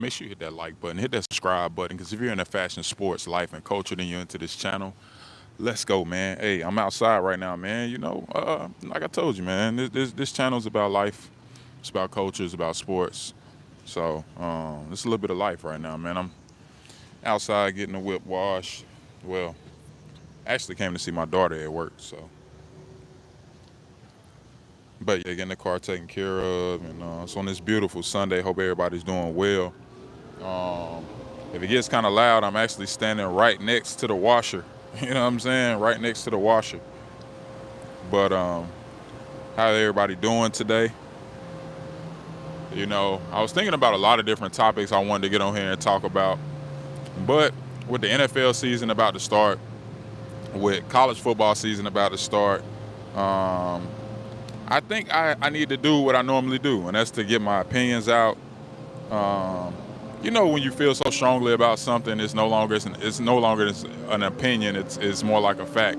make sure you hit that like button, hit that subscribe button, because if you're into fashion, sports, life, and culture, then you're into this channel. Let's go, man. Hey, I'm outside right now, man. Like I told you, man, this channel is about life. It's about culture. It's about sports. So, it's a little bit of life right now, man. I'm outside getting the whip washed. Well, actually came to see my daughter at work, so. But yeah, getting the car taken care of, and it's on this beautiful Sunday. Hope everybody's doing well. Um, if it gets kind of loud, I'm actually standing right next to the washer. You know what I'm saying? Right next to the washer. But how everybody doing today? I was thinking about a lot of different topics I wanted to get on here and talk about. But with the NFL season about to start, with college football season about to start, um, I think I need to do what I normally do, and that's to get my opinions out. Um, when you feel so strongly about something, it's no longer an opinion. It's more like a fact.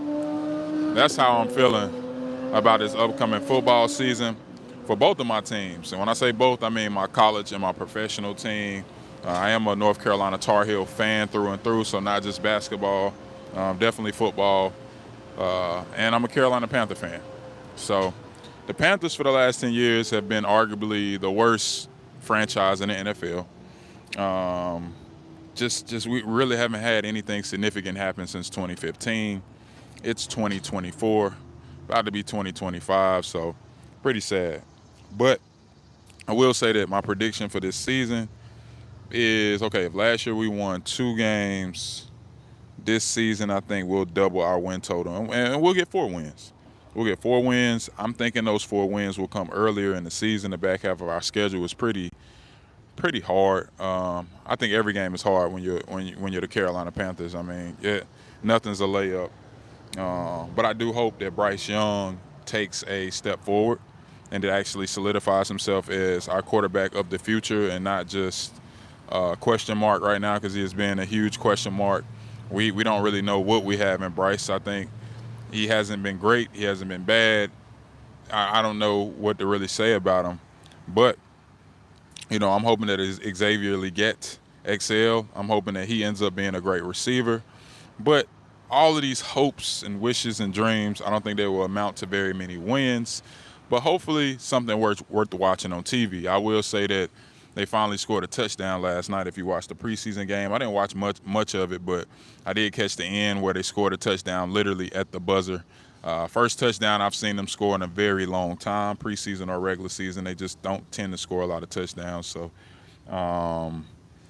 That's how I'm feeling about this upcoming football season for both of my teams. And when I say both, I mean my college and my professional team. I am a North Carolina Tar Heel fan through and through, so not just basketball, definitely football. And I'm a Carolina Panther fan. So the Panthers for the last 10 years have been arguably the worst franchise in the NFL. Um, just we really haven't had anything significant happen since 2015. It's 2024, about to be 2025, so pretty sad. But I will say that my prediction for this season is okay. If last year we won 2 games, this season I think we'll double our win total, and we'll get 4 wins. We'll get 4 wins. I'm thinking those 4 wins will come earlier in the season. The back half of our schedule is pretty hard. I think every game is hard when you're the Carolina Panthers. I mean, yeah, nothing's a layup. But I do hope that Bryce Young takes a step forward and that actually solidifies himself as our quarterback of the future and not just a question mark right now, because he has been a huge question mark. We don't really know what we have in Bryce. I think he hasn't been great. He hasn't been bad. I don't know what to really say about him. But, I'm hoping that Xavier Legette excel. I'm hoping that he ends up being a great receiver. But all of these hopes and wishes and dreams, I don't think they will amount to very many wins. But hopefully something worth watching on TV. I will say that they finally scored a touchdown last night. If you watched the preseason game, I didn't watch much of it, but I did catch the end where they scored a touchdown literally at the buzzer. First touchdown I've seen them score in a very long time, preseason or regular season. They just don't tend to score a lot of touchdowns. So,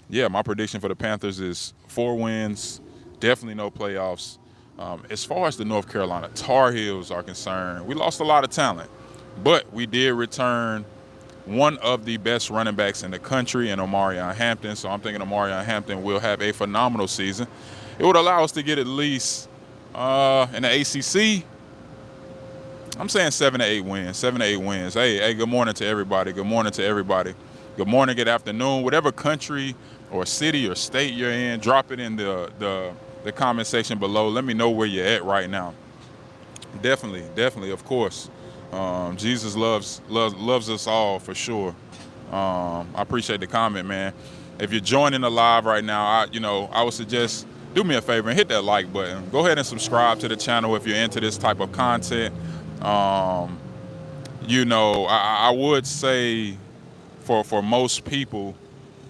yeah, my prediction for the Panthers is 4 wins, definitely no playoffs. As far as the North Carolina Tar Heels are concerned, we lost a lot of talent, but we did return one of the best running backs in the country in Omarion Hampton. So I'm thinking Omarion Hampton will have a phenomenal season. It would allow us to get at least in the ACC. I'm saying 7 to 8 wins. 7 to 8 wins. Hey, good morning to everybody. Good morning to everybody. Good morning, good afternoon. Whatever country or city or state you're in, drop it in the comment section below. Let me know where you're at right now. Definitely, of course. Jesus loves us all for sure. I appreciate the comment, man. If you're joining the live right now, I would suggest do me a favor and hit that like button. Go ahead and subscribe to the channel if you're into this type of content. Um, I would say for most people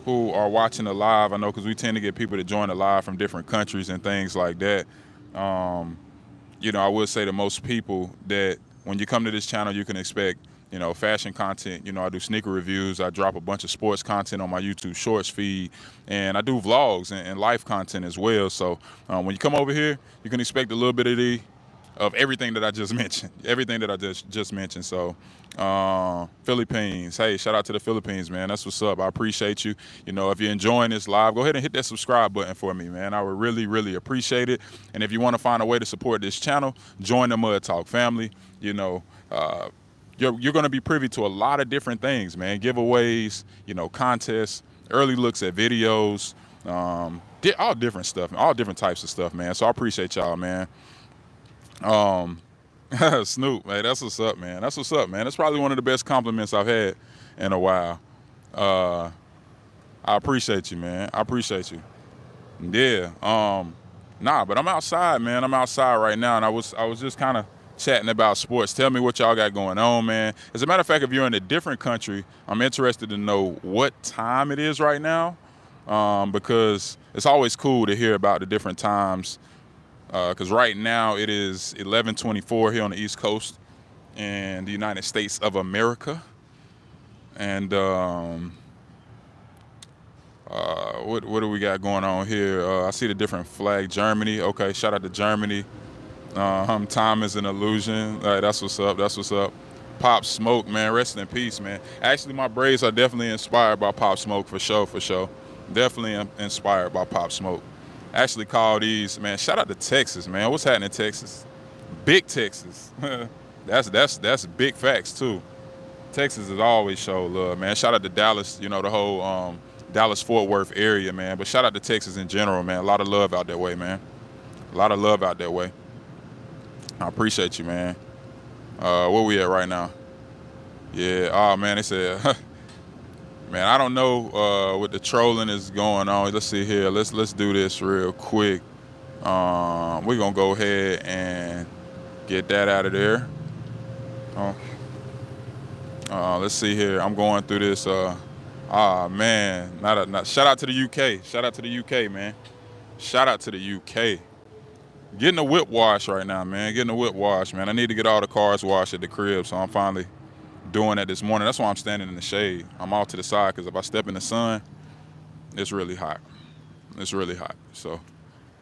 who are watching the live, I know because we tend to get people to join the live from different countries and things like that. Um, I would say to most people that when you come to this channel, you can expect, fashion content. I do sneaker reviews. I drop a bunch of sports content on my YouTube Shorts feed, and I do vlogs and life content as well. So when you come over here, you can expect a little bit of everything that I just mentioned, everything that I just mentioned. So Philippines, hey, shout out to the Philippines, man. That's what's up. I appreciate you. If you're enjoying this live, go ahead and hit that subscribe button for me, man. I would really, really appreciate it. And if you want to find a way to support this channel, join the Mud Talk family. You're going to be privy to a lot of different things, man. Giveaways, contests, early looks at videos, all different stuff, all different types of stuff, man. So I appreciate y'all, man. Snoop, man, that's what's up, man. That's probably one of the best compliments I've had in a while. Uh, I appreciate you, man. I appreciate you. Yeah. Nah, but I'm outside, man. I'm outside right now, and I was just kind of chatting about sports. Tell me what y'all got going on, man. As a matter of fact, if you're in a different country, I'm interested to know what time it is right now, because it's always cool to hear about the different times. Because right now it is 11:24 here on the East Coast in the United States of America, and what do we got going on here? I see the different flag. Germany. Okay, shout out to Germany. Time is an illusion. That's what's up. That's what's up. Pop Smoke, man. Rest in peace, man. Actually, my braids are definitely inspired by Pop Smoke for sure, for sure. Definitely inspired by Pop Smoke. Actually, call these, man. Shout out to Texas, man. What's happening in Texas? Big Texas. that's big facts too. Texas has always showed love, man. Shout out to Dallas, the whole Dallas-Fort Worth area, man. But shout out to Texas in general, man. A lot of love out that way, man. A lot of love out that way. I appreciate you, man. Where we at right now? Yeah. Oh man, they said, man, I don't know what the trolling is going on. Let's see here. Let's do this real quick. We're gonna go ahead and get that out of there. Let's see here. I'm going through this. Man, not. Shout out to the UK. Shout out to the UK, man. Shout out to the UK. Getting a whip wash right now, man. Getting a whip wash, man. I need to get all the cars washed at the crib, so I'm finally doing that this morning. That's why I'm standing in the shade. I'm off to the side because if I step in the sun, it's really hot. It's really hot. So,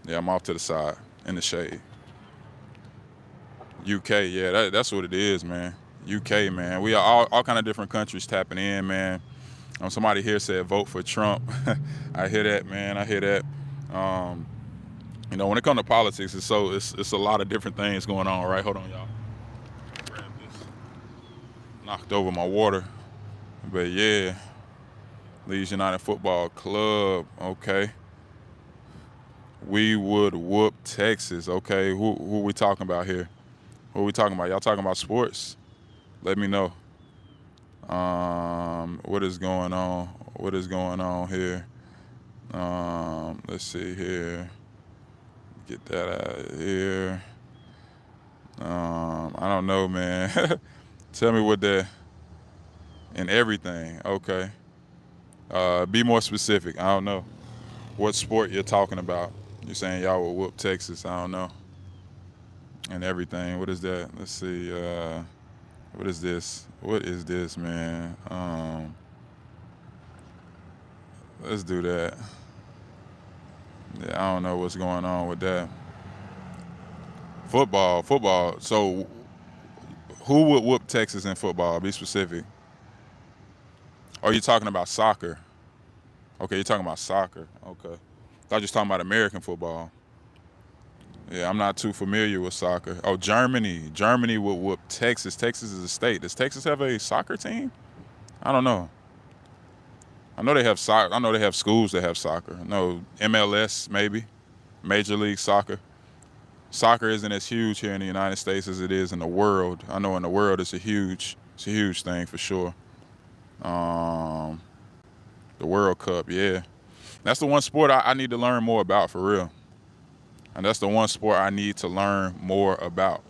yeah, I'm off to the side in the shade. UK, yeah, that's what it is, man. UK, man. We are all kind of different countries tapping in, man. Somebody here said vote for Trump. I hear that, man. I hear that. When it comes to politics, it's a lot of different things going on, right? Hold on, y'all. Grab this. Knocked over my water. But yeah, Leeds United Football Club, okay. We would whoop Texas, okay. Who we talking about here? Who we talking about? Y'all talking about sports? Let me know. What is going on? What is going on here? Let's see here. Get that out of here. I don't know, man. Tell me what that and everything. Okay. Be more specific. I don't know what sport you're talking about. You're saying y'all will whoop Texas. I don't know. And everything. What is that? Let's see. What is this? What is this, man? Let's do that. Yeah, I don't know what's going on with that. Football. So, who would whoop Texas in football? Be specific. Are you talking about soccer? Okay, you're talking about soccer. Okay. I thought you were talking about American football. Yeah, I'm not too familiar with soccer. Oh, Germany. Germany would whoop Texas. Texas is a state. Does Texas have a soccer team? I don't know. I know they have soccer. I know they have schools that have soccer. I know MLS maybe, Major League Soccer. Soccer isn't as huge here in the United States as it is in the world. I know in the world it's a huge thing for sure. The World Cup, yeah. That's the one sport I need to learn more about for real. And that's the one sport I need to learn more about.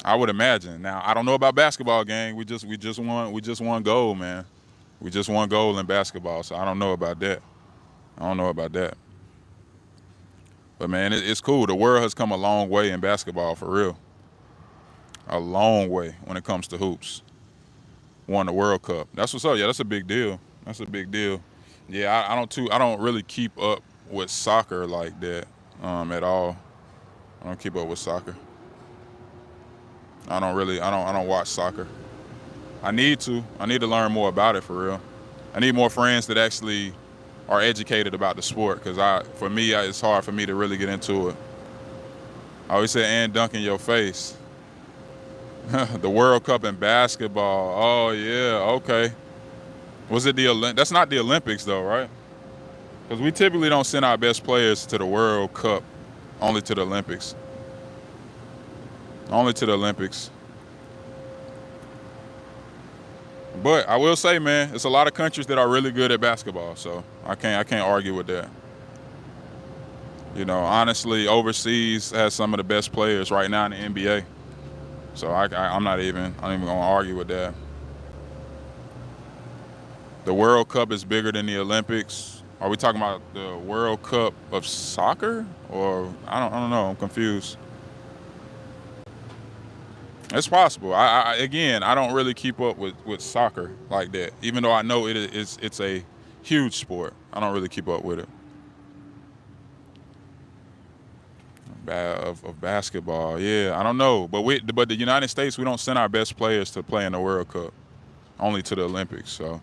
I would imagine. Now I don't know about basketball, gang. We just won gold, man. We just won gold in basketball, so I don't know about that. But man, it's cool. The world has come a long way in basketball for real. A long way when it comes to hoops. Won the World Cup. That's what's up. Yeah, that's a big deal. Yeah, I don't really keep up with soccer like that at all. I don't keep up with soccer. I don't watch soccer. I need to learn more about it for real. I need more friends that actually are educated about the sport because it's hard for me to really get into it. I always say, and dunk in your face. The World Cup in basketball. Oh yeah, okay. Was it that's not the Olympics though, right? Because we typically don't send our best players to the World Cup, only to the Olympics. But I will say, man, it's a lot of countries that are really good at basketball, so I can't argue with that. You know, honestly, overseas has some of the best players right now in the NBA. So I'm not even gonna argue with that. The World Cup is bigger than the Olympics. Are we talking about the World Cup of soccer, or I don't know. I'm confused. It's possible. Again, I don't really keep up with soccer like that. Even though I know it's a huge sport, I don't really keep up with it. Of basketball, yeah, I don't know. But the United States, we don't send our best players to play in the World Cup, only to the Olympics. So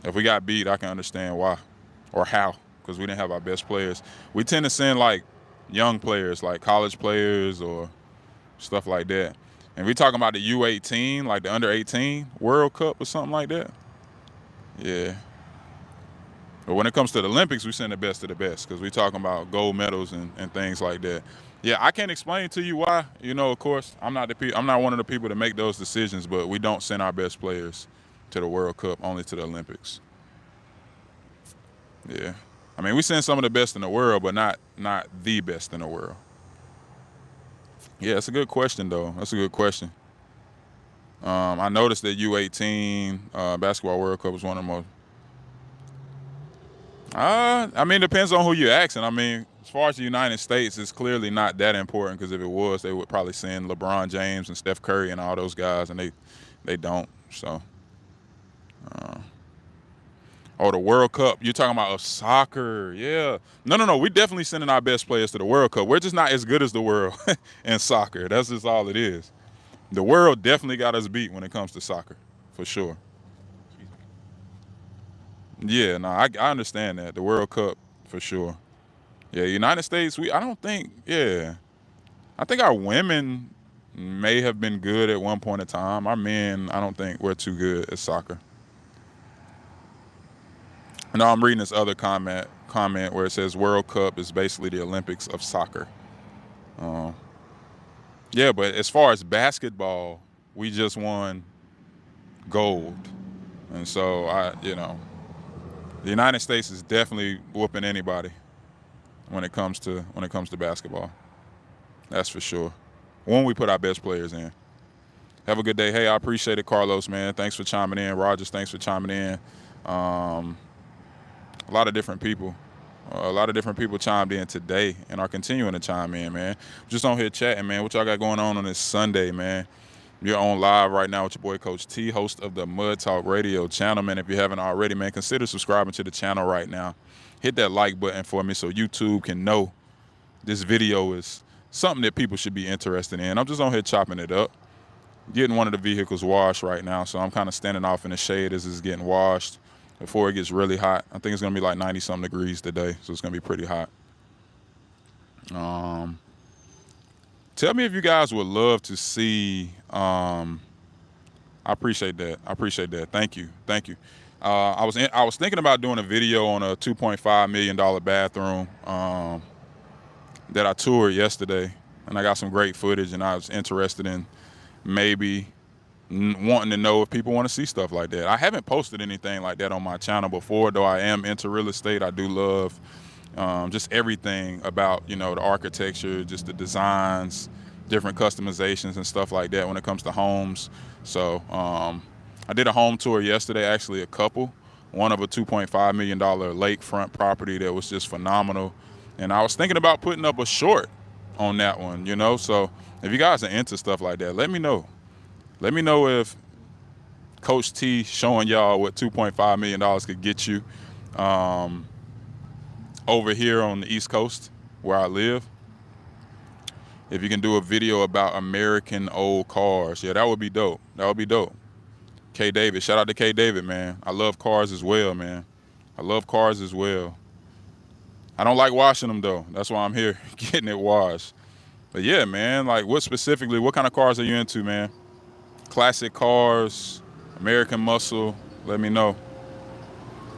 if we got beat, I can understand why or how, because we didn't have our best players. We tend to send like young players, like college players or stuff like that. And we talking about the U18, like the under 18 World Cup or something like that. Yeah. But when it comes to the Olympics, we send the best of the best because we talking about gold medals and things like that. Yeah, I can't explain to you why. You know, of course, I'm not one of the people to make those decisions, but we don't send our best players to the World Cup, only to the Olympics. Yeah. I mean, we send some of the best in the world, but not the best in the world. Yeah, it's a good question, though. That's a good question. I noticed that U18 basketball World Cup was one of the most. I mean, it depends on who you're asking. I mean, as far as the United States, it's clearly not that important because if it was, they would probably send LeBron James and Steph Curry and all those guys, and they don't. So, oh, the World Cup. You're talking about soccer? Yeah. No. We definitely sending our best players to the World Cup. We're just not as good as the world in soccer. That's just all it is. The world definitely got us beat when it comes to soccer, for sure. Yeah, no, I understand that. The World Cup, for sure. Yeah, United States, I don't think, yeah. I think our women may have been good at one point in time. Our men, I don't think we're too good at soccer. No, I'm reading this other comment where it says World Cup is basically the Olympics of soccer. Yeah, but as far as basketball, we just won gold. And so the United States is definitely whooping anybody when it comes to basketball. That's for sure. When we put our best players in. Have a good day. Hey, I appreciate it, Carlos, man. Thanks for chiming in. Rogers, thanks for chiming in. A lot of different people. A lot of different people chimed in today and are continuing to chime in, man. Just on here chatting, man. What y'all got going on this Sunday, man? You're on live right now with your boy, Coach T, host of the Mud Talk Radio channel, man. If you haven't already, man, consider subscribing to the channel right now. Hit that like button for me so YouTube can know this video is something that people should be interested in. I'm just on here chopping it up. Getting one of the vehicles washed right now, so I'm kind of standing off in the shade as it's getting washed before it gets really hot. I think it's going to be like 90-something degrees today, so it's going to be pretty hot. Tell me if you guys would love to see. I appreciate that. Thank you. I was thinking about doing a video on a $2.5 million bathroom that I toured yesterday, and I got some great footage, and I was interested in maybe wanting to know if people want to see stuff like that. I haven't posted anything like that on my channel before, though I am into real estate. I do love just everything about, the architecture, just the designs, different customizations and stuff like that when it comes to homes. So I did a home tour yesterday, actually a couple, one of a $2.5 million lakefront property that was just phenomenal. And I was thinking about putting up a short on that one, so if you guys are into stuff like that, let me know. Let me know if Coach T showing y'all what $2.5 million could get you over here on the East Coast where I live. If you can do a video about American old cars, yeah, that would be dope. K David, shout out to K David, man. I love cars as well, man. I don't like washing them, though. That's why I'm here getting it washed. But yeah, man, like what kind of cars are you into, man? Classic cars, American muscle, let me know.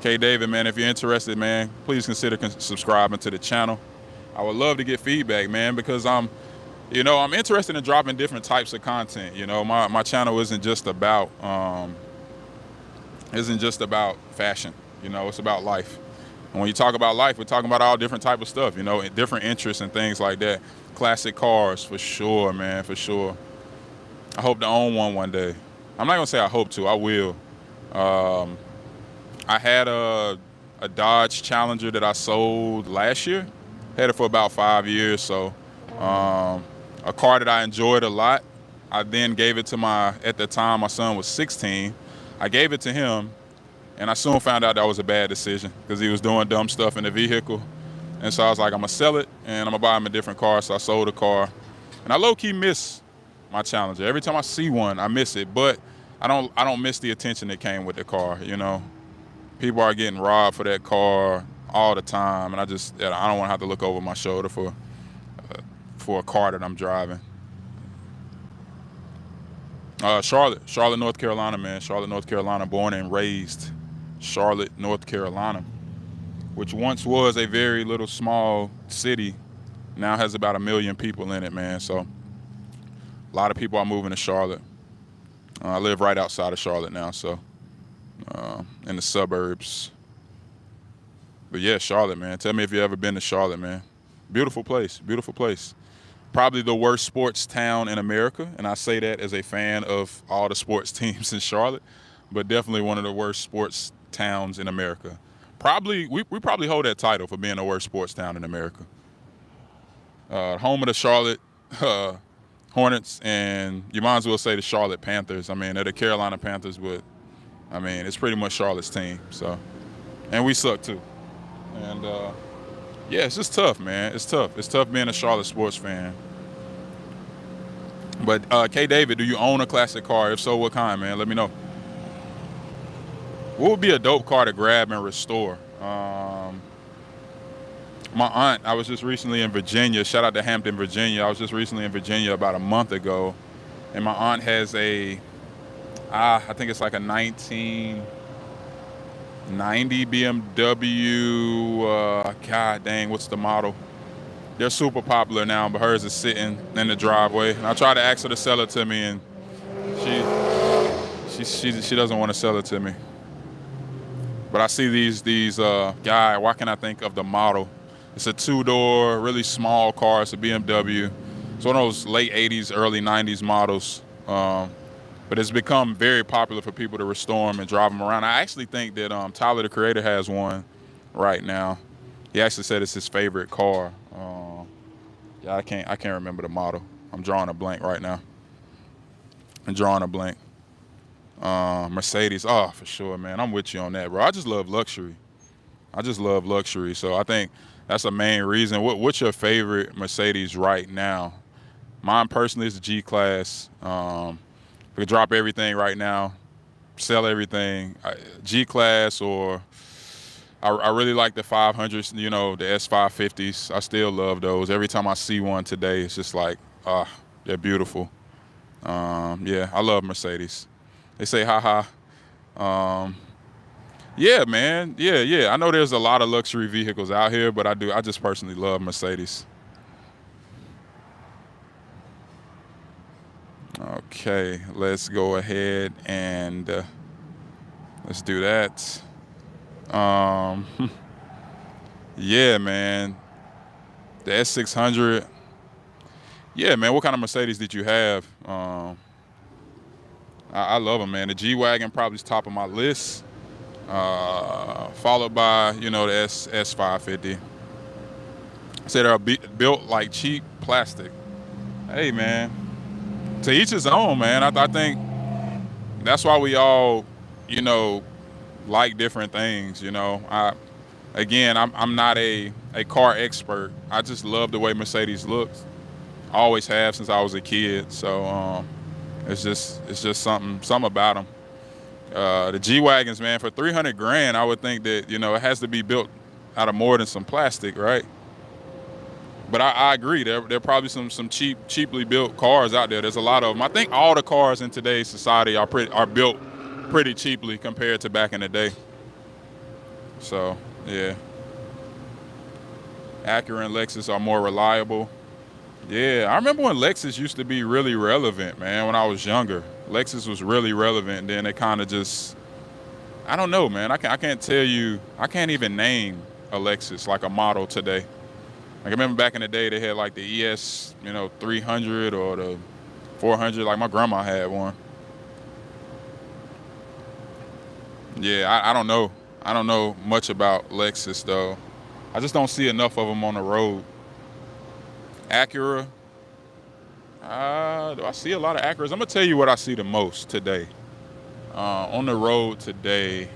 K David, man, if you're interested, man, please consider subscribing to the channel. I would love to get feedback, man, because I'm interested in dropping different types of content. My channel isn't just about isn't just about fashion. You know, it's about life. And when you talk about life, we're talking about all different type of stuff. You know, and different interests and things like that. Classic cars, for sure, man, for sure. I hope to own one day. I'm not gonna say I hope to. I will. Um, I had a Dodge Challenger that I sold last year. Had it for about 5 years, so a car that I enjoyed a lot. I then gave it to at the time, my son was 16. I gave it to him, and I soon found out that was a bad decision because he was doing dumb stuff in the vehicle. And so I was like, I'm gonna sell it and I'm gonna buy him a different car. So I sold the car, and I low key miss my Challenger. Every time I see one, I miss it, but I don't miss the attention that came with the car. You know, people are getting robbed for that car all the time, and I don't want to have to look over my shoulder for a car that I'm driving. Charlotte, North Carolina, man. Charlotte, North Carolina, born and raised. Charlotte, North Carolina, which once was a very little small city, now has about 1 million people in it, man. So a lot of people are moving to Charlotte. I live right outside of Charlotte now, so in the suburbs. But yeah, Charlotte, man. Tell me if you ever been to Charlotte, man. Beautiful place, beautiful place. Probably the worst sports town in America, and I say that as a fan of all the sports teams in Charlotte, but definitely one of the worst sports towns in America. Probably we probably hold that title for being the worst sports town in America. Home of the Charlotte Hornets, and you might as well say the Charlotte Panthers. I mean, they're the Carolina Panthers, but I mean, it's pretty much Charlotte's team. So, and we suck too. And yeah, it's just tough, man. It's tough. It's tough being a Charlotte sports fan. But K. David, do you own a classic car? If so, what kind, man? Let me know. What would be a dope car to grab and restore? My aunt, I was just recently in Virginia. Shout out to Hampton, Virginia. I was just recently in Virginia about a month ago, and my aunt has I think it's like a 1990 BMW. God dang, what's the model? They're super popular now, but hers is sitting in the driveway. And I tried to ask her to sell it to me, and she doesn't want to sell it to me. But I see these guy. Why can't I think of the model? It's a two-door, really small car. It's a BMW. It's one of those late 80s, early 90s models. But it's become very popular for people to restore them and drive them around. I actually think that Tyler, the Creator, has one right now. He actually said it's his favorite car. Yeah, I can't remember the model. I'm drawing a blank right now. Mercedes, oh, for sure, man. I'm with you on that, bro. I just love luxury. So I think that's a main reason. What's your favorite Mercedes right now? Mine personally is the G-Class. We could drop everything right now, sell everything. G-Class, or I really like the 500s, you know, the S550s. I still love those. Every time I see one today, it's just like, they're beautiful. Yeah, I love Mercedes. They say, haha. Yeah, man. Yeah. I know there's a lot of luxury vehicles out here, but I just personally love Mercedes. Okay, let's go ahead and let's do that. Yeah, man. The S600. Yeah, man. What kind of Mercedes did you have? I love them, man. The G-Wagon probably is top of my list, followed by, you know, the S550. I say they're built like cheap plastic. Hey, man. To each his own, man. I think that's why we all, you know, like different things. You know, I'm not a car expert. I just love the way Mercedes looks. I always have since I was a kid. So it's just something about them. The G-Wagons, man, for 300 grand, I would think that, you know, it has to be built out of more than some plastic, right? But I agree. There are probably some cheaply built cars out there. There's a lot of them. I think all the cars in today's society are built pretty cheaply compared to back in the day. So, yeah. Acura and Lexus are more reliable. Yeah, I remember when Lexus used to be really relevant, man, when I was younger. Lexus was really relevant, and then it kind of just I don't know, man. I can't tell you. I can't even name a Lexus like a model today. Like I remember back in the day, they had like the ES, 300 or the 400. Like my grandma had one. Yeah, I don't know. I don't know much about Lexus though. I just don't see enough of them on the road. Acura. Do I see a lot of Acuras? I'm gonna tell you what I see the most today. On the road today,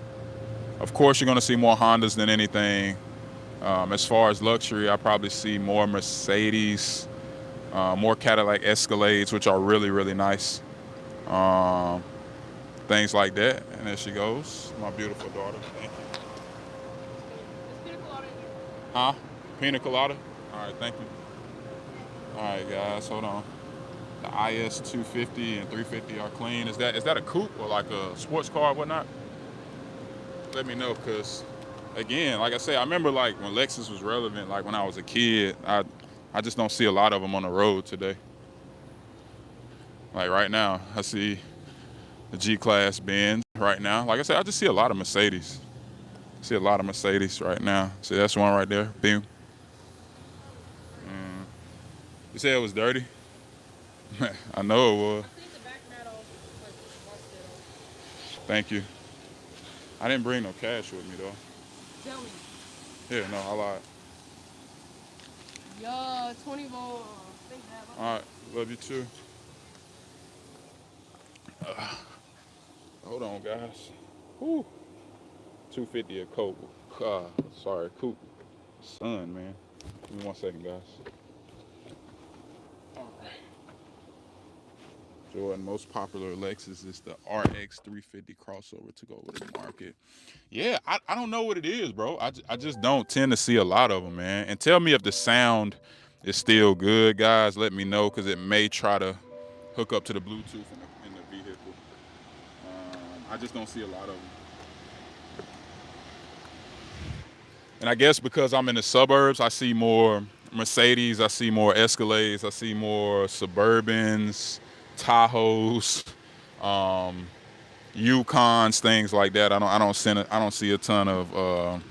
of course, you're gonna see more Hondas than anything. As far as luxury, I probably see more Mercedes, more Cadillac Escalades, which are really, really nice. Um, Things like that. And there she goes, my beautiful daughter. Thank you. Huh? Pina colada? All right, thank you. All right, guys, hold on. The IS 250 and 350 are clean. Is that a coupe or like a sports car or whatnot? Let me know, cause again, like I say, I remember like when Lexus was relevant, like when I was a kid. I just don't see a lot of them on the road today. Like right now, I see the G-Class Benz right now. Like I said, I just see a lot of Mercedes. I see a lot of Mercedes right now. See, that's one right there. Boom. You said it was dirty? I know it was. Thank you. I didn't bring no cash with me though. Tell me. Yeah, no, I lied. Yo, 20 more. All right, love you too. Hold on, guys. Whew. 250 a coat. Sorry, coupe. Sun, man. Give me 1 second, guys. All right. Jordan, most popular Lexus is the RX 350 crossover to go with the market. Yeah, I don't know what it is, bro. I just don't tend to see a lot of them, man. And tell me if the sound is still good, guys. Let me know, because it may try to hook up to the Bluetooth in the vehicle. I just don't see a lot of them. And I guess because I'm in the suburbs, I see more Mercedes, I see more Escalades, I see more Suburbans, Tahoes, um, Yukons, things like that. I don't see a ton of.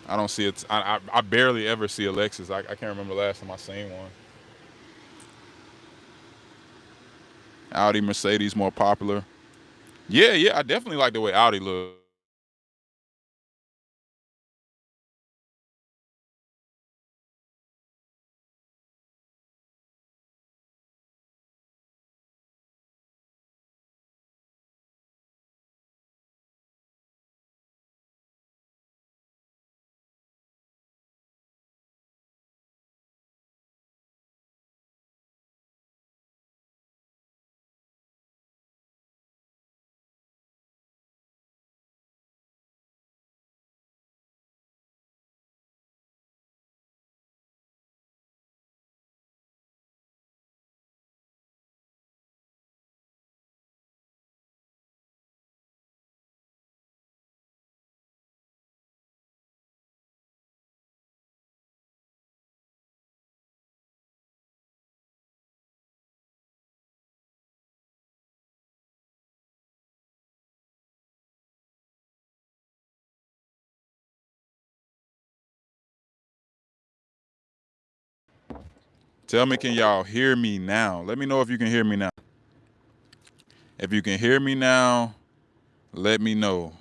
I don't see it. I barely ever see a Lexus. I can't remember the last time I seen one. Audi, Mercedes, more popular. Yeah, yeah. I definitely like the way Audi looks. Tell me, can y'all hear me now? Let me know if you can hear me now. If you can hear me now, let me know.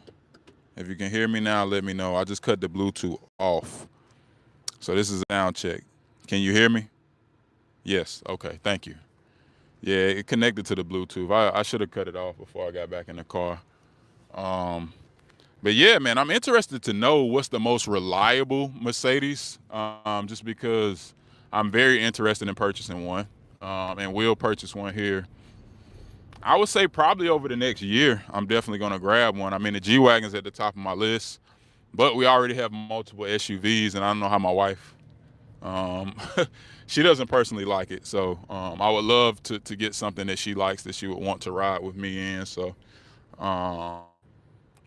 If you can hear me now, let me know. I just cut the Bluetooth off. So this is a sound check. Can you hear me? Yes. Okay. Thank you. Yeah, it connected to the Bluetooth. I should have cut it off before I got back in the car. Um, but yeah, man, I'm interested to know what's the most reliable Mercedes. Just because I'm very interested in purchasing one, and will purchase one here. I would say probably over the next year, I'm definitely going to grab one. I mean, the G-Wagon's at the top of my list, but we already have multiple SUVs, and I don't know how my wife, um, she doesn't personally like it. So I would love to get something that she likes, that she would want to ride with me in. So um,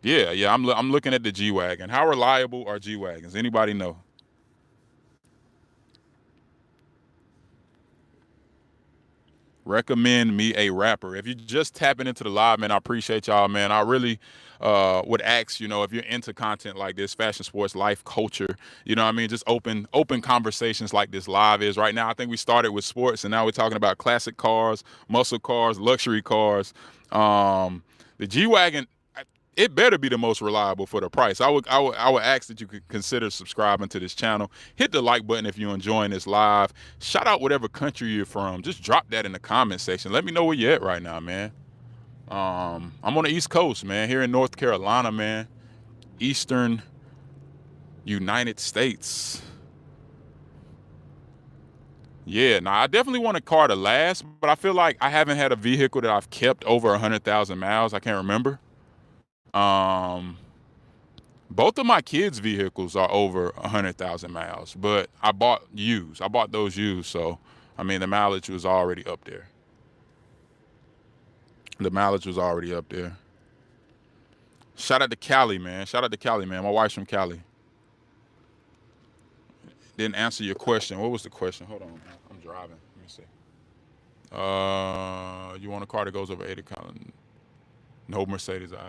yeah, I'm looking at the G-Wagon. How reliable are G-Wagons? Anybody know? Recommend me a rapper. If you're just tapping into the live, man, I appreciate y'all, man. I really would ask, if you're into content like this, fashion, sports, life, culture, what I mean, just open conversations like this live is right now. I think we started with sports, and now we're talking about classic cars, muscle cars, luxury cars. The G Wagon, it better be the most reliable for the price. I would ask that you could consider subscribing to this channel. Hit the like button if you're enjoying this live. Shout out whatever country you're from. Just drop that in the comment section. Let me know where you're at right now, man. I'm on the East Coast, man, here in North Carolina, man. Eastern United States. Yeah, now I definitely want a car to last, but I feel like I haven't had a vehicle that I've kept over 100,000 miles. I can't remember. Um, Both of my kids' vehicles are over 100,000 miles, but I bought used. I bought those used, so I mean the mileage was already up there. The mileage was already up there. Shout out to Cali, man. Shout out to Cali, man. My wife's from Cali. Didn't answer your question. What was the question? Hold on, man. I'm driving. Let me see. You want a car that goes over 80? No Mercedes out.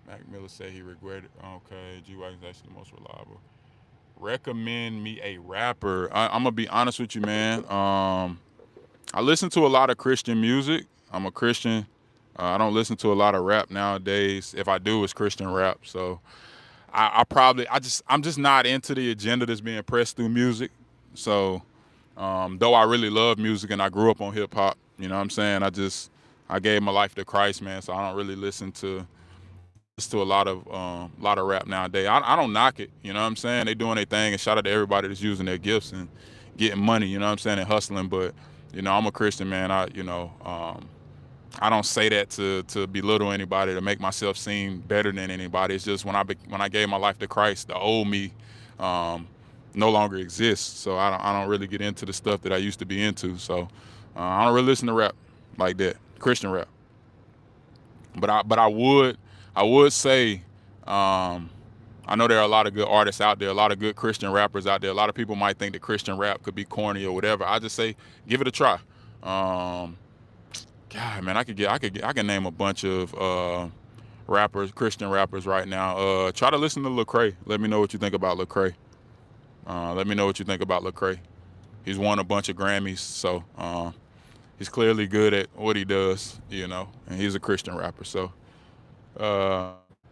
Mac Miller said he regretted. Okay, G Wagon's actually the most reliable. Recommend me a rapper. I'm gonna be honest with you, man. I listen to a lot of Christian music. I'm a Christian. I don't listen to a lot of rap nowadays. If I do, it's Christian rap. So I'm just not into the agenda that's being pressed through music. So though I really love music and I grew up on hip hop, you know what I'm saying? I gave my life to Christ, man. So I don't really listen to a lot of rap nowadays. I don't knock it, you know what I'm saying? They doing their thing, and shout out to everybody that's using their gifts and getting money, you know what I'm saying, and hustling. But I'm a Christian, man. I don't say that to belittle anybody, to make myself seem better than anybody. It's just when I gave my life to Christ, the old me no longer exists. So I don't really get into the stuff that I used to be into. So I don't really listen to rap like that, Christian rap. But I would say I know there are a lot of good artists out there, a lot of good Christian rappers out there. A lot of people might think that Christian rap could be corny or whatever. I just say give it a try. God, man, I can name a bunch of rappers, Christian rappers right now. Try to listen to Lecrae. Let me know what you think about Lecrae. Let me know what you think about Lecrae. He's won a bunch of Grammys, so he's clearly good at what he does, and he's a Christian rapper. So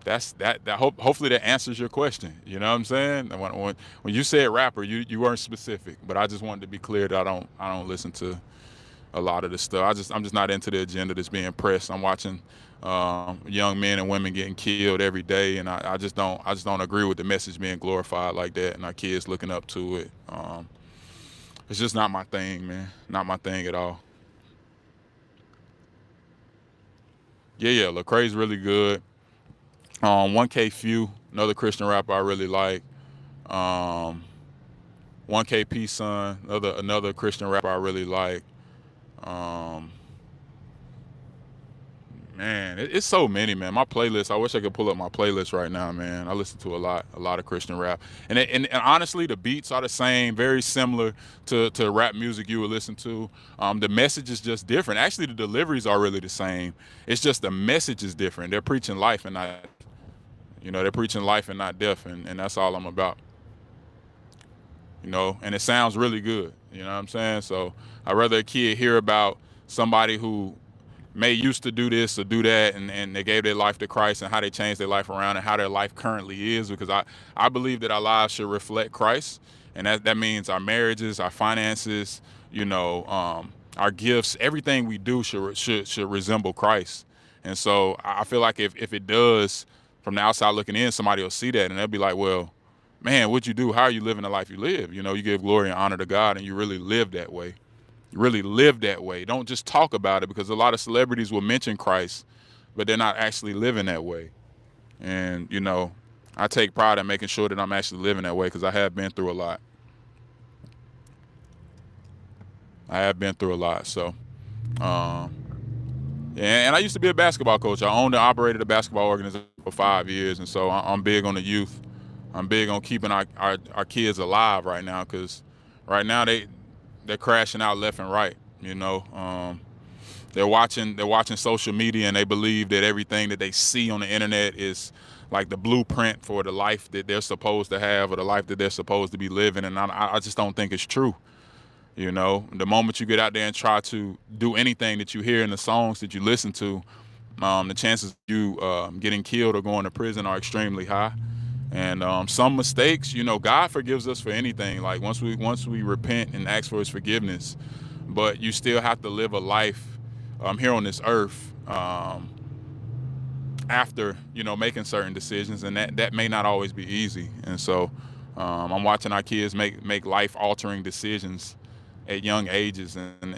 that's that. Hopefully that answers your question. You know what I'm saying? When you said rapper, you weren't specific, but I just wanted to be clear that I don't listen to a lot of this stuff. I'm just not into the agenda that's being pressed. I'm watching young men and women getting killed every day, and I just don't agree with the message being glorified like that, and our kids looking up to it. It's just not my thing, man. Not my thing at all. Yeah, Lecrae's really good. 1K Few, another Christian rapper I really like. 1KP Son, another Christian rapper I really like. Man, it's so many, man. My playlist, I wish I could pull up my playlist right now, man. I listen to a lot of Christian rap. And honestly, the beats are the same, very similar to rap music you would listen to. The message is just different. Actually, the deliveries are really the same. It's just the message is different. They're preaching life and not, they're preaching life and not death, and that's all I'm about. And it sounds really good, you know what I'm saying? So I'd rather a kid hear about somebody who may used to do this or do that, and they gave their life to Christ, and how they changed their life around, and how their life currently is, because I believe that our lives should reflect Christ, and that means our marriages, our finances, our gifts, everything we do should resemble Christ. And so I feel like if it does, from the outside looking in, somebody will see that and they'll be like, well, man, what'd you do? How are you living the life you live? You give glory and honor to God, and you really live that way. You really live that way. Don't just talk about it, because a lot of celebrities will mention Christ, but they're not actually living that way. And, I take pride in making sure that I'm actually living that way, because I have been through a lot. So, and I used to be a basketball coach. I owned and operated a basketball organization for 5 years, and so I'm big on the youth. I'm big on keeping our kids alive right now, because right now they're crashing out left and right. They're watching social media, and they believe that everything that they see on the internet is like the blueprint for the life that they're supposed to have or the life that they're supposed to be living. And I just don't think it's true. You know, the moment you get out there and try to do anything that you hear in the songs that you listen to, the chances of you getting killed or going to prison are extremely high. And some mistakes, you know, God forgives us for anything. Like once we repent and ask for His forgiveness, but you still have to live a life here on this earth after making certain decisions, and that may not always be easy. And so I'm watching our kids make life altering decisions at young ages, and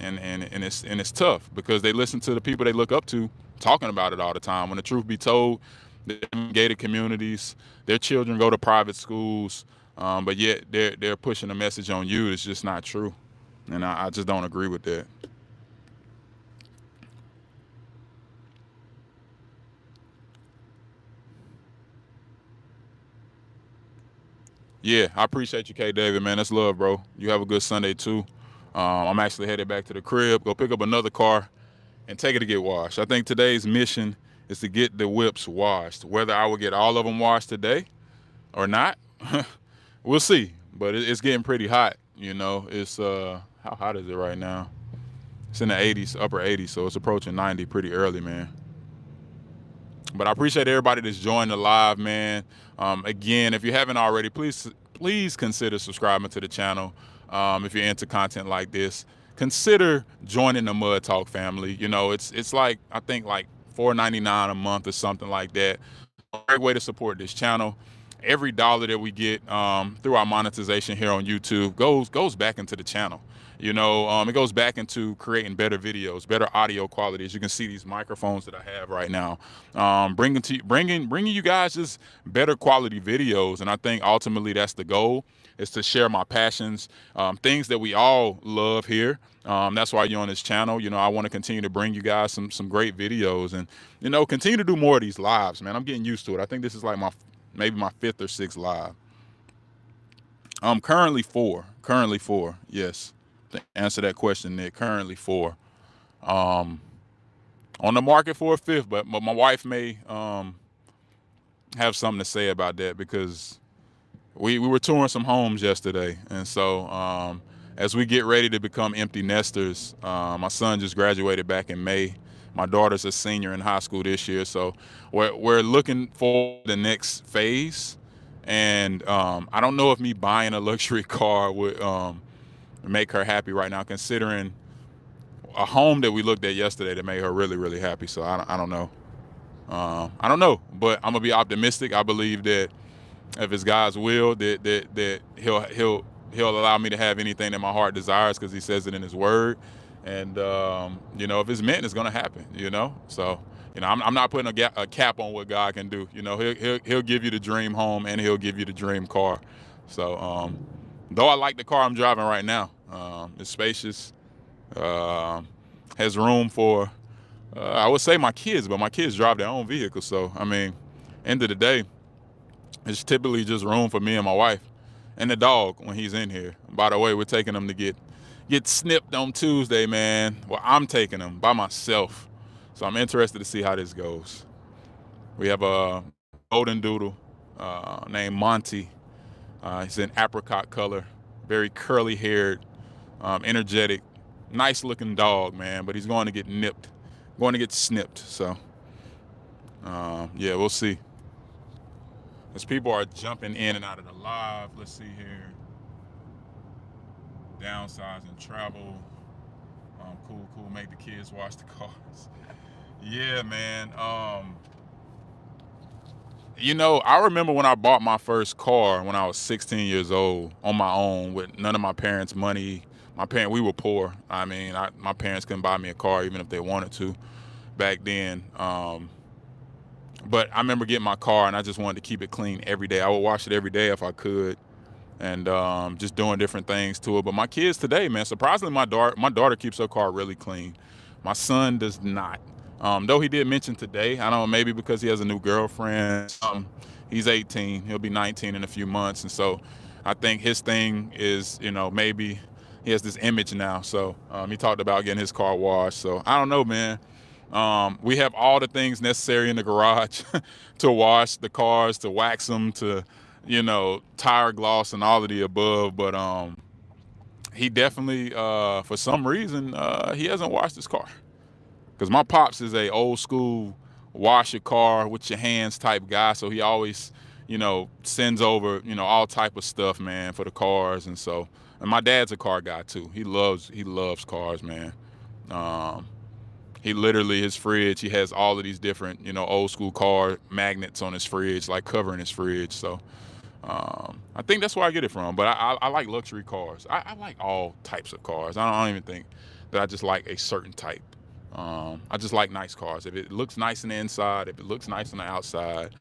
it's tough because they listen to the people they look up to talking about it all the time. When the truth be told, in gated communities, their children go to private schools, but yet they're pushing a message on you that's just not true, and I just don't agree with that. Yeah, I appreciate you, K. David, man. That's love, bro. You have a good Sunday too. I'm actually headed back to the crib, go pick up another car, and take it to get washed. I think today's mission is to get the whips washed. Whether I will get all of them washed today or not, we'll see. But it's getting pretty hot. It's how hot is it right now? It's in the 80s, upper 80s, so it's approaching 90 pretty early, man. But I appreciate everybody that's joined the live, man. Again, if you haven't already, please consider subscribing to the channel. If you're into content like this, consider joining the Mud Talk family. It's like I think like $4.99 a month or something like that. A great way to support this channel. Every dollar that we get through our monetization here on YouTube goes back into the channel. It goes back into creating better videos, better audio quality. As you can see, these microphones that I have right now, bringing you guys just better quality videos. And I think ultimately that's the goal, is to share my passions, things that we all love here. That's why you're on this channel. I want to continue to bring you guys some great videos, and continue to do more of these lives, man. I'm getting used to it. I think this is like maybe my fifth or sixth live. Currently four. Currently four. Yes. To answer that question, Nick, currently four. Um, on the market for a fifth, but my wife may have something to say about that, because we were touring some homes yesterday, and so as we get ready to become empty nesters, my son just graduated back in May. My daughter's a senior in high school this year, so we're looking for the next phase. And I don't know if me buying a luxury car would make her happy right now, considering a home that we looked at yesterday that made her really, really happy. So I don't know. I don't know, but I'm gonna be optimistic. I believe that if it's God's will, that he'll allow me to have anything that my heart desires, because He says it in His Word. And if it's meant, it's gonna happen. So I'm not putting a cap on what God can do. He'll give you the dream home, and He'll give you the dream car. So though I like the car I'm driving right now, it's spacious, has room for I would say my kids, but my kids drive their own vehicle. So I mean, end of the day, it's typically just room for me and my wife and the dog when he's in here. By the way, we're taking him to get snipped on Tuesday, man. Well, I'm taking him by myself. So I'm interested to see how this goes. We have a golden doodle named Monty. He's in apricot color, very curly haired, energetic, nice looking dog, man. But he's going to get snipped. So yeah, we'll see. As people are jumping in and out of the live, let's see here. Downsize and travel. Cool. Make the kids wash the cars. Yeah, man. I remember when I bought my first car when I was 16 years old on my own with none of my parents' money. We were poor. I mean, my parents couldn't buy me a car even if they wanted to back then. But I remember getting my car, and I just wanted to keep it clean every day. I would wash it every day if I could, and just doing different things to it. But my kids today, man, surprisingly, my daughter keeps her car really clean. My son does not. Though he did mention today, I don't know, maybe because he has a new girlfriend. He's 18. He'll be 19 in a few months. And so I think his thing is, maybe he has this image now. So he talked about getting his car washed. So I don't know, man. We have all the things necessary in the garage to wash the cars, to wax them, to tire gloss and all of the above. But he definitely, for some reason, he hasn't washed his car. Because my pops is a old school wash your car with your hands type guy, so he always, sends over, all type of stuff, man, for the cars. And my dad's a car guy too. He loves cars, man. Um, he literally, his fridge, he has all of these different, old school car magnets on his fridge, like covering his fridge. So I think that's where I get it from. But I like luxury cars. I like all types of cars. I don't even think that I just like a certain type. I just like nice cars. If it looks nice on the inside, if it looks nice on the outside,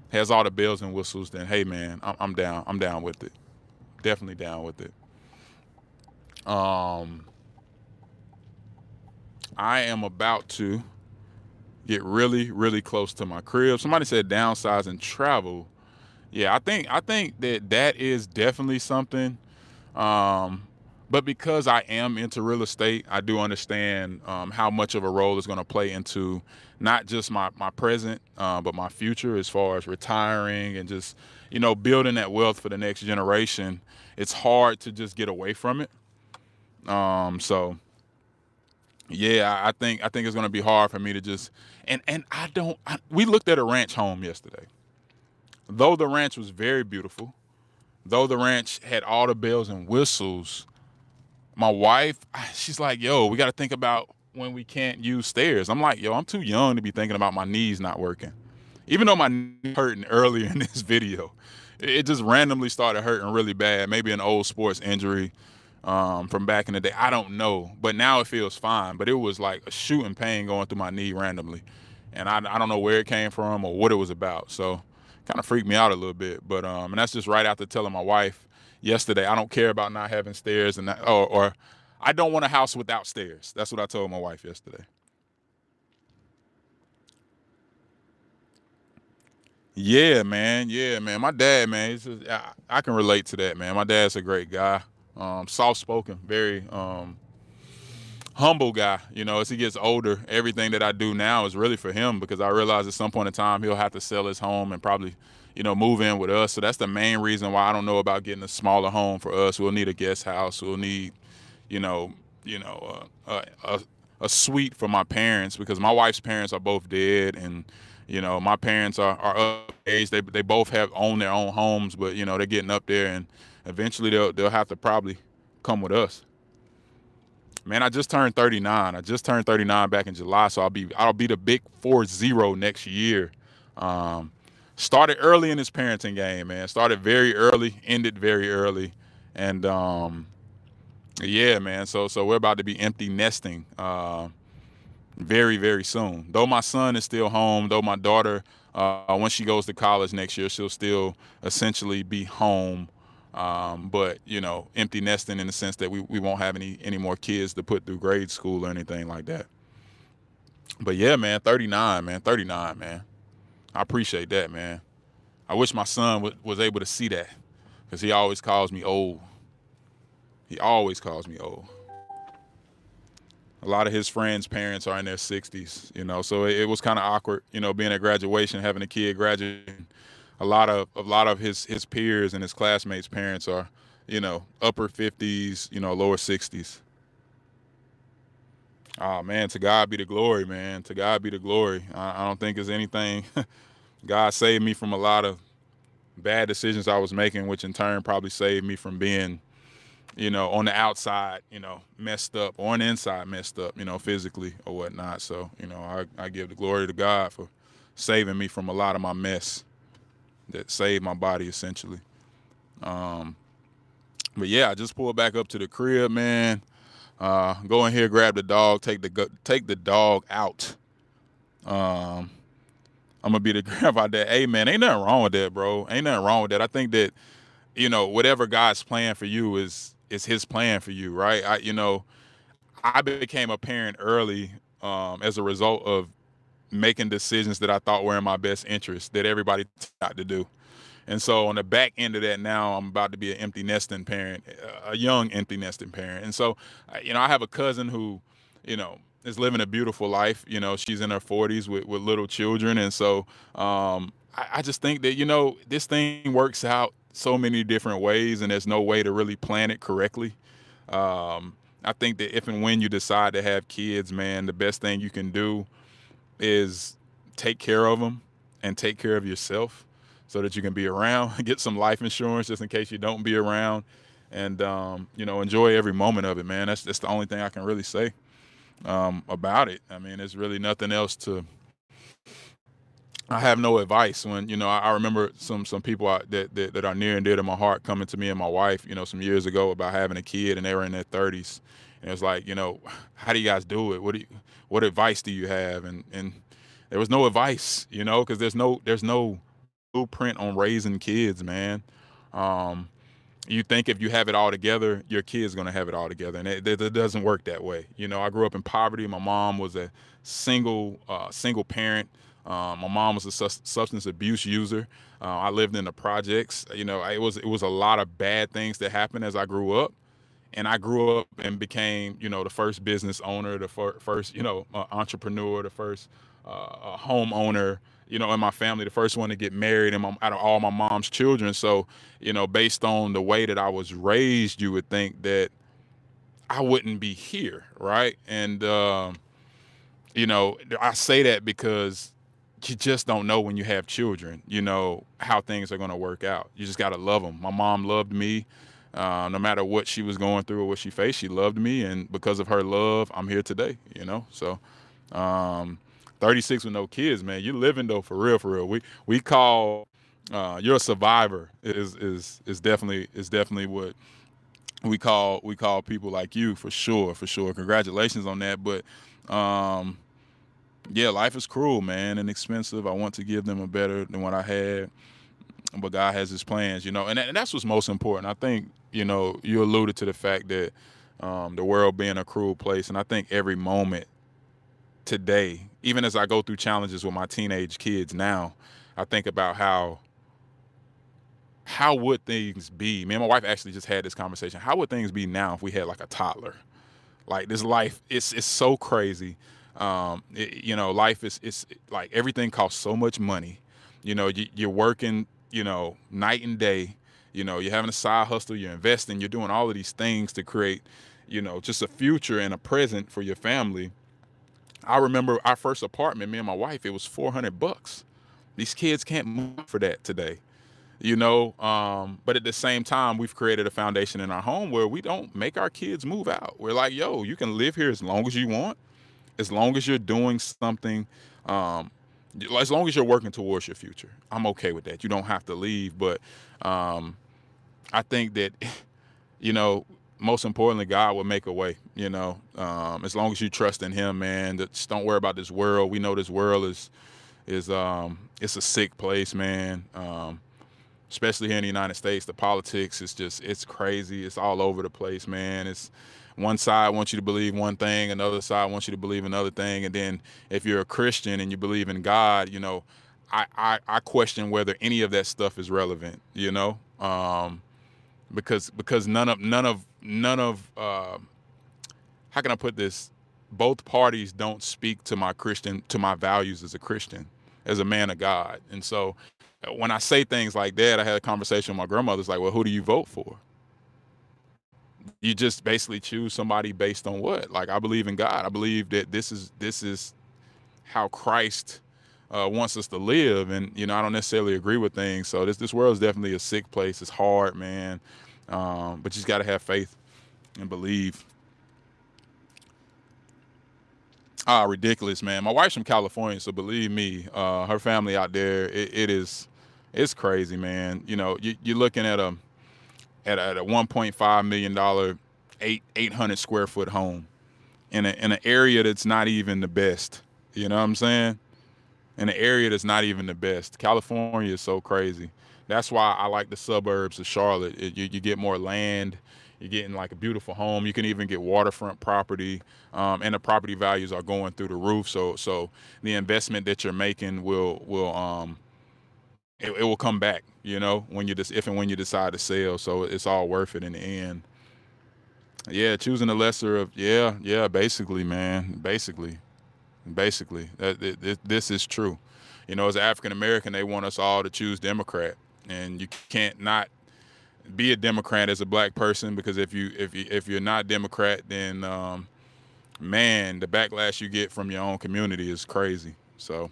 has all the bells and whistles, then hey man, I'm down. I'm down with it. Definitely down with it. Um, I am about to get really, really close to my crib. Somebody said downsize and travel. Yeah, I think that is definitely something. Um, but because I am into real estate, I do understand how much of a role it's going to play into not just my present, but my future as far as retiring and just building that wealth for the next generation. It's hard to just get away from it. So yeah, I think it's going to be hard for me to just and I don't. We looked at a ranch home yesterday. Though the ranch was very beautiful, though the ranch had all the bells and whistles, my wife, she's like, yo, we got to think about when we can't use stairs. I'm like, yo, I'm too young to be thinking about my knees not working. Even though my knee hurting earlier in this video, it just randomly started hurting really bad. Maybe an old sports injury from back in the day. I don't know. But now it feels fine. But it was like a shooting pain going through my knee randomly. And I don't know where it came from or what it was about. So kind of freaked me out a little bit. But and that's just right after telling my wife yesterday, I don't care about not having stairs and that, or I don't want a house without stairs. That's what I told my wife yesterday. Yeah, man. Yeah, man. My dad, man. I can relate to that, man. My dad's a great guy. Soft spoken, very humble guy. As he gets older, everything that I do now is really for him because I realize at some point in time he'll have to sell his home and probably, move in with us. So that's the main reason why I don't know about getting a smaller home for us. We'll need a guest house. We'll need, you know, a suite for my parents because my wife's parents are both dead and my parents are up age. They both have own their own homes, but they're getting up there and eventually they'll have to probably come with us. Man, I just turned 39. I just turned 39 back in July, so I'll be the big 40 next year. Um, Started early in this parenting game, man. Started very early, ended very early, and yeah, man. So we're about to be empty nesting very very soon. Though my son is still home, though my daughter, when she goes to college next year, she'll still essentially be home. But empty nesting in the sense that we won't have any more kids to put through grade school or anything like that. But yeah, man, 39, man, 39, man. I appreciate that, man. I wish my son was able to see that because he always calls me old. He always calls me old. A lot of his friends' parents are in their 60s, so it was kind of awkward, being at graduation, having a kid graduating. A lot of his peers and his classmates' parents are, upper 50s, lower 60s. Oh man, to God be the glory, man. To God be the glory. I don't think there's anything. God saved me from a lot of bad decisions I was making, which in turn probably saved me from being, on the outside, messed up, or on the inside messed up, physically or whatnot. So, I give the glory to God for saving me from a lot of my mess that saved my body essentially. Um, but yeah, I just pulled back up to the crib, man. Go in here, grab the dog, take the dog out. Um, I'm gonna be the grandpa that, hey man, ain't nothing wrong with that, bro. Ain't nothing wrong with that. I think that whatever God's plan for you is His plan for you, right? I became a parent early as a result of making decisions that I thought were in my best interest that everybody not to do. And so on the back end of that, now I'm about to be an empty nesting parent, a young empty nesting parent. And so, I have a cousin who, is living a beautiful life. She's in her 40s with little children. And so I just think that, this thing works out so many different ways, and there's no way to really plan it correctly. I think that if and when you decide to have kids, man, the best thing you can do is take care of them and take care of yourself so that you can be around, get some life insurance just in case you don't be around, and enjoy every moment of it, man. That's the only thing I can really say about it. I mean, there's really nothing else to. I have no advice when I remember some people that are near and dear to my heart coming to me and my wife some years ago about having a kid, and they were in their 30s, and it was like, how do you guys do it? What advice do you have? And there was no advice, because there's no blueprint on raising kids, man. Um, you think if you have it all together, your kid's gonna have it all together, and it doesn't work that way. I grew up in poverty. My mom was a single parent. My mom was a substance abuse user. I lived in the projects. It was a lot of bad things that happened as I grew up, and I grew up and became the first business owner, the first entrepreneur, the first homeowner in my family, the first one to get married, and out of all my mom's children. So based on the way that I was raised, you would think that I wouldn't be here, right? And I say that because you just don't know when you have children, how things are going to work out. You just got to love them. My mom loved me. No matter what she was going through or what she faced, she loved me. And because of her love, I'm here today, So, 36 with no kids, man, you living though, for real, for real. We call you're a survivor is definitely what we call people like you, for sure, for sure. Congratulations on that. But um, yeah, life is cruel, man, and expensive. I want to give them a better than what I had, but God has His plans, and that's what's most important. I think you alluded to the fact that the world being a cruel place, and I think every moment today, even as I go through challenges with my teenage kids now, I think about how would things be. Me and my wife actually just had this conversation. How would things be now if we had like a toddler? Like, this life, it's so crazy. Life is it's like everything costs so much money. You're working, night and day. You're having a side hustle. You're investing. You're doing all of these things to create, just a future and a present for your family. I remember our first apartment, me and my wife. It was $400. These kids can't move for that today. But at the same time, we've created a foundation in our home where we don't make our kids move out. We're like, yo, you can live here as long as you want, as long as you're doing something, um, as long as you're working towards your future. I'm okay with that. You don't have to leave. But um, I think that, you know, most importantly, God will make a way, as long as you trust in Him, man. Just don't worry about this world. We know this world is it's a sick place, man. Especially here in the United States, the politics is it's crazy. It's all over the place, man. It's one side wants you to believe one thing, another side wants you to believe another thing, and then if you're a Christian and you believe in God, I question whether any of that stuff is relevant, because none of how can I put this? Both parties don't speak to my values as a Christian, as a man of God. And so when I say things like that, I had a conversation with my grandmother. It's like, well, who do you vote for? You just basically choose somebody based on what? Like, I believe in God. I believe that this is how Christ wants us to live. And I don't necessarily agree with things. So this world is definitely a sick place. It's hard, man. But you just got to have faith and believe. Ah, ridiculous, man. My wife's from California, so believe me, her family out there, it's crazy, man. You're looking at a $1.5 million 800 square foot home in an area that's not even the best. You know what I'm saying? In an area that's not even the best. California is so crazy. That's why I like the suburbs of Charlotte. You get more land. You're getting like a beautiful home. You can even get waterfront property, and the property values are going through the roof. So the investment that you're making will it will come back, you know, when you just if and when you decide to sell. So it's all worth it in the end. Yeah, choosing the lesser of yeah, basically, man, basically, this is true. You know, as an African American, they want us all to choose Democrat, and you can't not be a Democrat as a black person because if you're not Democrat, then man, the backlash you get from your own community is crazy. So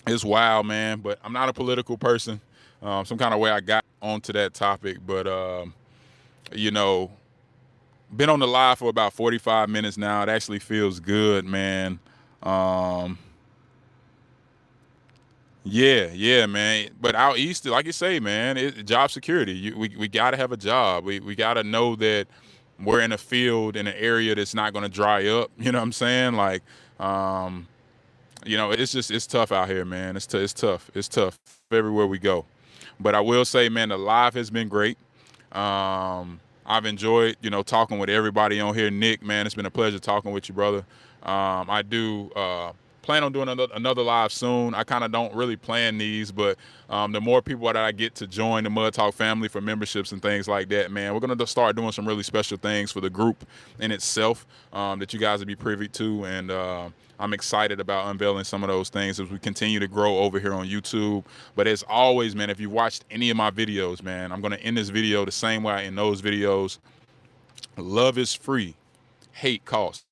it's wild, man. But I'm not a political person. Some kind of way I got onto that topic, but you know, been on the live for about 45 minutes now. It actually feels good, man. Um, yeah, man. But out east, like you say, man, job security. We got to have a job. We got to know that we're in a field in an area that's not going to dry up. You know what I'm saying? Like, um, you know, it's tough out here, man. It's tough. It's tough everywhere we go. But I will say, man, the live has been great. I've enjoyed, you know, talking with everybody on here. Nick, man, it's been a pleasure talking with you, brother. I do plan on doing another live soon. I kind of don't really plan these, but the more people that I get to join the Mud Talk family for memberships and things like that, man, we're going to start doing some really special things for the group in itself that you guys will be privy to. And I'm excited about unveiling some of those things as we continue to grow over here on YouTube. But as always, man, if you've watched any of my videos, man, I'm going to end this video the same way I end those videos. Love is free. Hate costs.